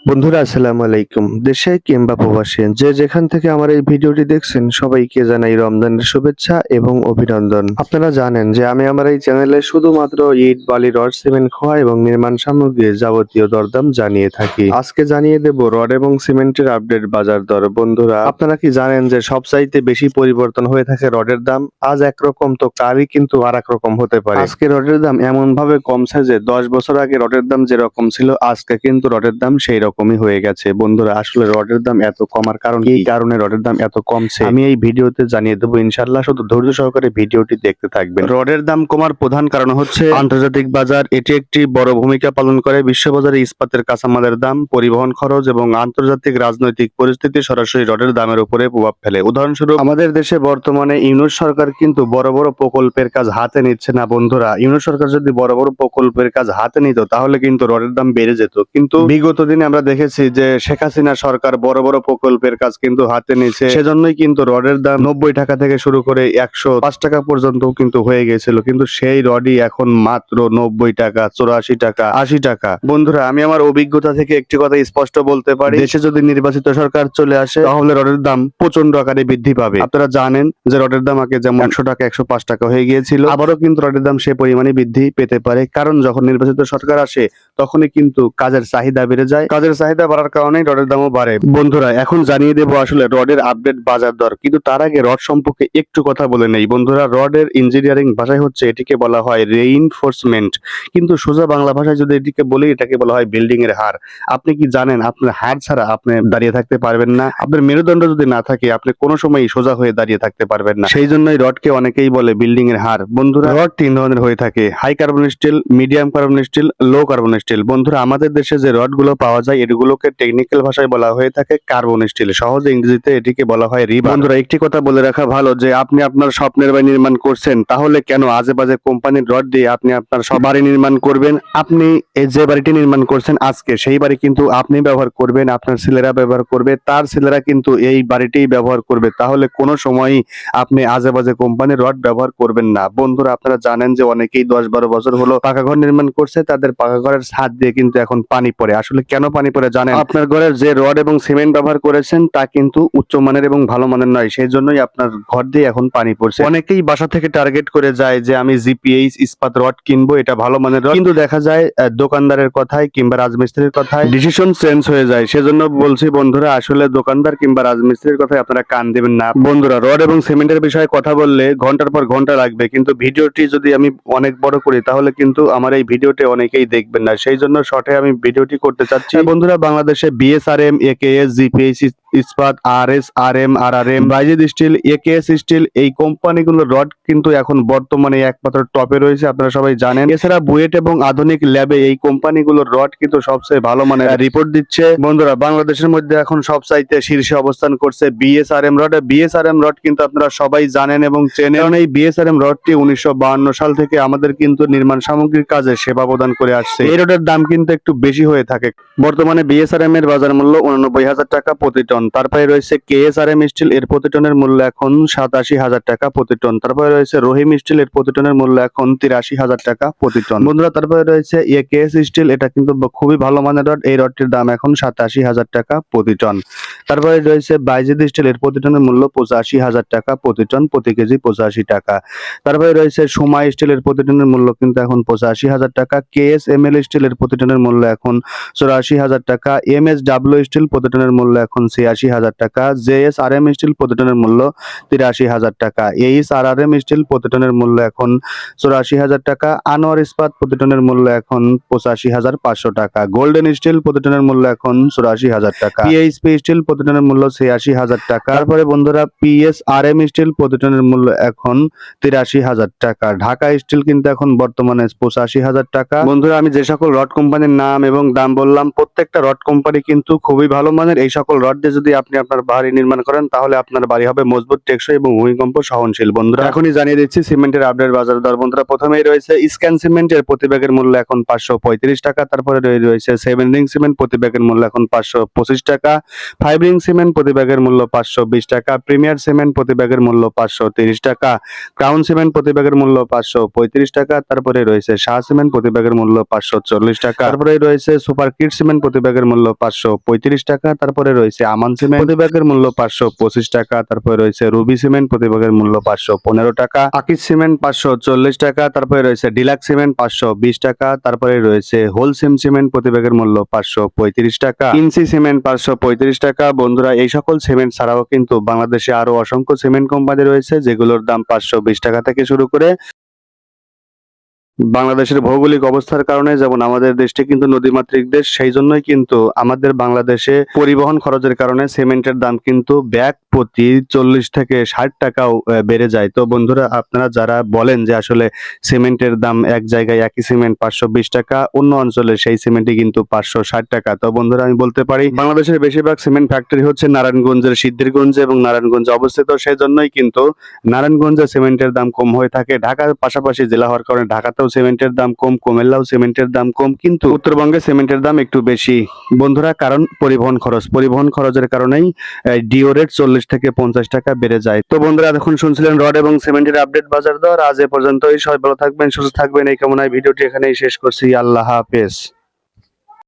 বন্ধুরা আসসালামু আলাইকুম। দেশে কিংবা প্রবাসে যে যেখান থেকে আমার এই ভিডিওটি দেখছেন সবাইকে জানাই রমজানের শুভেচ্ছা এবং অভিনন্দন। আপনারা জানেন যে আমি আমার এই চ্যানেলে শুধুমাত্র ইট, বালি, রড, সিমেন্ট, খোয়া এবং নির্মাণ সামগ্রীর যাবতীয় দরদাম জানিয়ে থাকি। আজকে জানিয়ে দেব রড এবং সিমেন্টের আপডেট বাজার দর। বন্ধুরা আপনারা কি জানেন যে সবচাইতে বেশি পরিবর্তন হয়ে থাকে রডের দাম? আজ একরকম তো কালই কিন্তু আর এক রকম হতে পারে। আজকে রডের দাম এমন ভাবে কমছে যে 10 বছর আগে রডের দাম যেরকম ছিল আজকে কিন্তু রডের দাম সেই রকমই হয়ে গেছে। বন্ধুরা আসলে রডের দাম এত কমার কারণ কি? এই কারণে রডের দাম এত কমছে আমি এই ভিডিওতে জানিয়ে দেবো ইনশাআল্লাহ, শুধু ধৈর্য সহকারে ভিডিওটি দেখতে থাকবেন। রডের দাম কমার প্রধান কারণ হচ্ছে আন্তর্জাতিক বাজার। এটি একটি বড় ভূমিকা পালন করে। বিশ্ববাজারে ইস্পাতের কাঁচামালের দাম, পরিবহন খরচ এবং আন্তর্জাতিক রাজনৈতিক পরিস্থিতি সরাসরি রডের দামের উপরে প্রভাব ফেলে। উদাহরণস্বরূপ আমাদের দেশে বর্তমানে ইউনূস সরকার কিন্তু বড় বড় প্রকল্পের কাজ হাতে নিচ্ছে না। বন্ধুরা ইউনূস সরকার যদি বড় বড় প্রকল্পের কাজ হাতে নিত তাহলে কিন্তু রডের দাম বেড়ে যেত, কিন্তু বিগত দিনে আমরা দেখেছি যে শেখ হাসিনা সরকার বড় বড় প্রকল্পের কাজ কিন্তু হাতে নিয়েছে, সেজন্যই কিন্তু রডের দাম 90 টাকা থেকে শুরু করে 105 টাকা পর্যন্ত কিন্তু হয়ে গেছিল, কিন্তু সেই রডই এখন মাত্র 90 টাকা, 84 টাকা, 80 টাকা। বন্ধুরা আমি আমার অভিজ্ঞতা থেকে একটি কথা স্পষ্ট বলতে পারি, দেশে যদি নির্বাচিত সরকার চলে আসে তাহলে রডের দাম প্রচন্ড আকারে বৃদ্ধি পাবে। আপনারা জানেন যে রডের দাম আগে যেমন 100 টাকা, 105 টাকা হয়ে গিয়েছিল, আবারও কিন্তু রডের দাম সে পরিমাণে বৃদ্ধি পেতে পারে, কারণ যখন নির্বাচিত সরকার আসে তখনই কিন্তু কাজের চাহিদা বেড়ে যায়। কাজের চাহিদা বাড়ার কারণেই রডের দামও বাড়ে। বন্ধুরা এখন জানিয়ে দেবো আসলে রডের আপডেট বাজার দর, কিন্তু তার আগে রড সম্পর্কে একটু কথা বলে নেই। বন্ধুরা রডের ইঞ্জিনিয়ারিং ভাষায় হচ্ছে এটিকে বলা হয় রেইনফোর্সমেন্ট, কিন্তু সোজা বাংলা ভাষায় যদি এটিকে বলি এটাকে বলা হয় বিল্ডিং এর হাড়। আপনি কি জানেন আপনার হাড় ছাড়া আপনি দাঁড়িয়ে থাকতে পারবেন না? আপনার মেরুদণ্ড যদি না থাকে আপনি কোনো সময়ই সোজা হয়ে দাঁড়িয়ে থাকতে পারবেন না। সেই জন্যই রডকে অনেকেই বলে বিল্ডিং এর হাড়। বন্ধুরা রড তিন ধরনের হয়ে থাকে: high carbon steel, medium carbon steel, low carbon steel. বন্ধুরা আমাদের দেশে যে রড গুলো পাওয়া যায় এগুলোকে টেকনিক্যাল ভাষায় বলা হয়ে থাকে কার্বন স্টিল, সহজে ইংরেজিতে এটিকে বলা হয় রিবার। বন্ধুরা একটি কথা বলে রাখা ভালো যে আপনি আপনার স্বপ্নের বাড়ি নির্মাণ করছেন, তাহলে কেন আজে বাজে কোম্পানির রড দিয়ে আপনি আপনার সব বাড়ি নির্মাণ করবেন? আপনি এই যে বাড়িটি নির্মাণ করছেন আজকে, সেই বাড়ি কিন্তু আপনি ব্যবহার করবেন, আপনার ছেলেরা ব্যবহার করবে, তার ছেলেরা কিন্তু এই বাড়িটিই ব্যবহার করবে, তাহলে কোনো সময়ই আপনি আজে বাজে কোম্পানির রড ব্যবহার করবেন না। বন্ধুরা আপনারা জানেন যে অনেকেই 10-12 বছর হলো পাকা ঘর নির্মাণ করছে, তাদের পাকা ঘরের ছাদ দিয়ে কিন্তু এখন পানি পড়ে। আসলে কেন পানি পড়ে জানেন? আপনার ঘরের যে রড এবং সিমেন্ট ব্যবহার করেছেন তা কিন্তু উচ্চমানের এবং ভালো মানের নয়, সেই জন্যই আপনার ঘর দিয়ে এখন পানি পড়ছে। অনেকেই বাসা থেকে টার্গেট করে যায় যে আমি জিপিএইচ ইস্পাত রড কিনবো, এটা ভালো মানের রড, কিন্তু দেখা যায় দোকানদারের কথায় কিংবা রাজমিস্ত্রির কথায় ডিসিশন চেঞ্জ হয়ে যায়। সেজন্য বলছি বন্ধুরা আসলে দোকানদার কিংবা রাজমিস্ত্রির কথায় আপনারা কান দেবেন না। বন্ধুরা রড এবং সিমেন্টের বিষয়ে কথা বললে ঘন্টার পর ঘন্টা লাগবে, কিন্তু ভিডিওটি যদি আমি অনেক বড় করি তাহলে কিন্তু আমার এই ভিডিওটি অনেকেই দেখবেন না, সেই জন্য শর্টে আমি ভিডিওটি করতে চাচ্ছি। বন্ধুরা বাংলাদেশে BSRM, AKS, GPH Ispat, RS, RM, RRM, Bayezid steel, AKS steel, এই কোম্পানিগুলোর রড কিন্তু এখন বর্তমানে একমাত্র টপে রয়েছে, আপনারা সবাই জানেন। এছাড়া বুয়েট এবং আধুনিক ল্যাবে এই কোম্পানিগুলোর রড কিন্তু সবচেয়ে ভালো মানের রিপোর্ট দিচ্ছে। বন্ধুরা বাংলাদেশের মধ্যে এখন সবচাইতে শীর্ষে অবস্থান করছে বিএসআরএম রড। বিএসআরএম রড কিন্তু আপনারা সবাই জানেন এবং চেনেন, কারণ এই বিএসআরএম রডটি 1952 সাল থেকে আমাদের কিন্তু নির্মাণ সামগ্রীর কাজে সেবা প্রদান করে আসছে। এই রডের দাম কিন্তু একটু বেশি হয়ে থাকে। বর্তমানে বিএসআরএম এর বাজার মূল্য 89,000 টাকা প্রতি টন। তারপরে রয়েছে কেএসআরএম স্টিল, এর প্রতি টনের মূল্য এখন 87,000 টাকা প্রতি টন। তারপরে রয়েছে রহিম স্টিল, এর প্রতি টনের মূল্য এখন 83,000 টাকা প্রতি টন। বন্ধুরা তারপরে রয়েছে একেএস স্টিল, এটা কিন্তু খুবই ভালো মানের রড, এই রডটির দাম এখন 87,000 টাকা প্রতি টন। তারপরে রয়েছে বাইজিদ স্টিল, এর প্রতি টনের মূল্য 85,000 টাকা প্রতি টন, প্রতি কেজি 85 টাকা। তারপরে রয়েছে সুমা স্টিল, এর প্রতি টনের মূল্য কিন্তু এখন 85,000 টাকা। কেএসএমএল স্টিল, এর প্রতি টনের মূল্য এখন 84,000 টাকা। এমএসডব্লিউ স্টিল প্রতি টনের মূল্য এখন 86,000 টাকা। জেএসআরএম স্টিল প্রতি টনের মূল্য 83,000 টাকা। এইচআরআরএম স্টিল প্রতি টনের মূল্য এখন 84,000 টাকা। আনোয়ার ইস্পাত প্রতি টনের মূল্য এখন 85,500 টাকা। গোল্ডেন স্টিল প্রতি টনের মূল্য এখন 84,000 টাকা। পিএইচপি স্টিল প্রতি টনের মূল্য 86,000 টাকা। তারপরে বন্ধুরা পিএসআরএম স্টিল প্রতি টনের মূল্য এখন 83,000 টাকা। ঢাকা স্টিল কিন্তু এখন বর্তমানে 85,000 টাকা। বন্ধুরা আমি যে সকল রড কোম্পানির নাম এবং দাম বললাম প্রত্যেকটা রড কোম্পানি কিন্তু খুবই ভালো মানের। এই সকল রড দিয়ে যদি আপনি আপনার বাড়ি নির্মাণ করেন তাহলে আপনার বাড়ি হবে মজবুত, টেকসই এবং ভূমিকম্প সহনশীল। বন্ধুরা এখনই জানিয়ে দিচ্ছি সিমেন্টের আপডেট বাজার দর। বন্ধুরা প্রথমেই রয়েছে স্ক্যান সিমেন্টের প্রতি ব্যাগের মূল্য এখন 535 টাকা। তারপরে রয়েছে 7 রিং সিমেন্ট প্রতি ব্যাগের মূল্য এখন 525 টাকা। 5 রিং সিমেন্ট প্রতি ব্যাগের মূল্য 520 টাকা। প্রিমিয়ার সিমেন্ট প্রতি ব্যাগের মূল্য 530 টাকা। ক্রাউন সিমেন্ট প্রতি ব্যাগের মূল্য 535 টাকা। তারপরে রয়েছে শাহ সিমেন্ট প্রতি ব্যাগের মূল্য 540 টাকা। তারপরে রয়েছে সুপার কিট সিমেন্ট প্রতি ব্যাগের মূল্য 535 টাকা। তারপরে রয়েছে আমান সিমেন্ট প্রতি ব্যাগের মূল্য 525 টাকা। তারপরে রয়েছে রুবি সিমেন্ট প্রতি ব্যাগের মূল্য 515 টাকা। আকিজ সিমেন্ট 540 টাকা। তারপরে রয়েছে ডিলাক্স সিমেন্ট 520 টাকা। তারপরে রয়েছে হোল সিমেন্ট প্রতি ব্যাগের মূল্য 535 টাকা। ইনসি সিমেন্ট 535 টাকা। বন্ধুরা এই সকল সিমেন্ট ছাড়াও কিন্তু বাংলাদেশে আরো অসংখ্য সিমেন্ট কোম্পানি রয়েছে যেগুলোর দাম 520 টাকা থেকে শুরু করে বাংলাদেশের ভৌগোলিক অবস্থার কারণে, যেমন আমাদের দেশটি কিন্তু নদীমাতৃক দেশ, সেই জন্যই কিন্তু আমাদের বাংলাদেশে পরিবহন খরচের কারণে সিমেন্টের দাম কিন্তু ব্যাগ প্রতি 40 থেকে 60 টাকাও বেড়ে যায়। তো বন্ধুরা আপনারা যারা বলেন যে আসলে সিমেন্টের দাম এক জায়গায় একই সিমেন্ট 520 টাকা, অন্য অঞ্চলে সেই সিমেন্টই কিন্তু 560 টাকা। তো বন্ধুরা আমি বলতে পারি বাংলাদেশের বেশিরভাগ সিমেন্ট ফ্যাক্টরি হচ্ছে নারায়ণগঞ্জের সিদ্ধিরগঞ্জে এবং নারায়ণগঞ্জে অবস্থিত, সেই জন্যই কিন্তু নারায়ণগঞ্জে সিমেন্টের দাম কম হয়ে থাকে। ঢাকার পাশাপাশি জেলা হওয়ার কারণে ঢাকাতেও সিমেন্টের দাম কম, কুমিল্লাও সিমেন্টের দাম কম, কিন্তু উত্তরবঙ্গে সিমেন্টের দাম একটু বেশি। বন্ধুরা কারণ পরিবহন খরচের কারণেই ডিও রেট 40 থেকে 50 টাকা বেড়ে যায়। তো বন্ধুরা এখন শুনছিলেন রড এবং সিমেন্টের আপডেট বাজার দর। আজ এ পর্যন্তই। সবাই ভালো থাকবেন, সুস্থ থাকবেন এই কামনায় ভিডিওটি এখানেই শেষ করছি। আল্লাহ হাফেজ।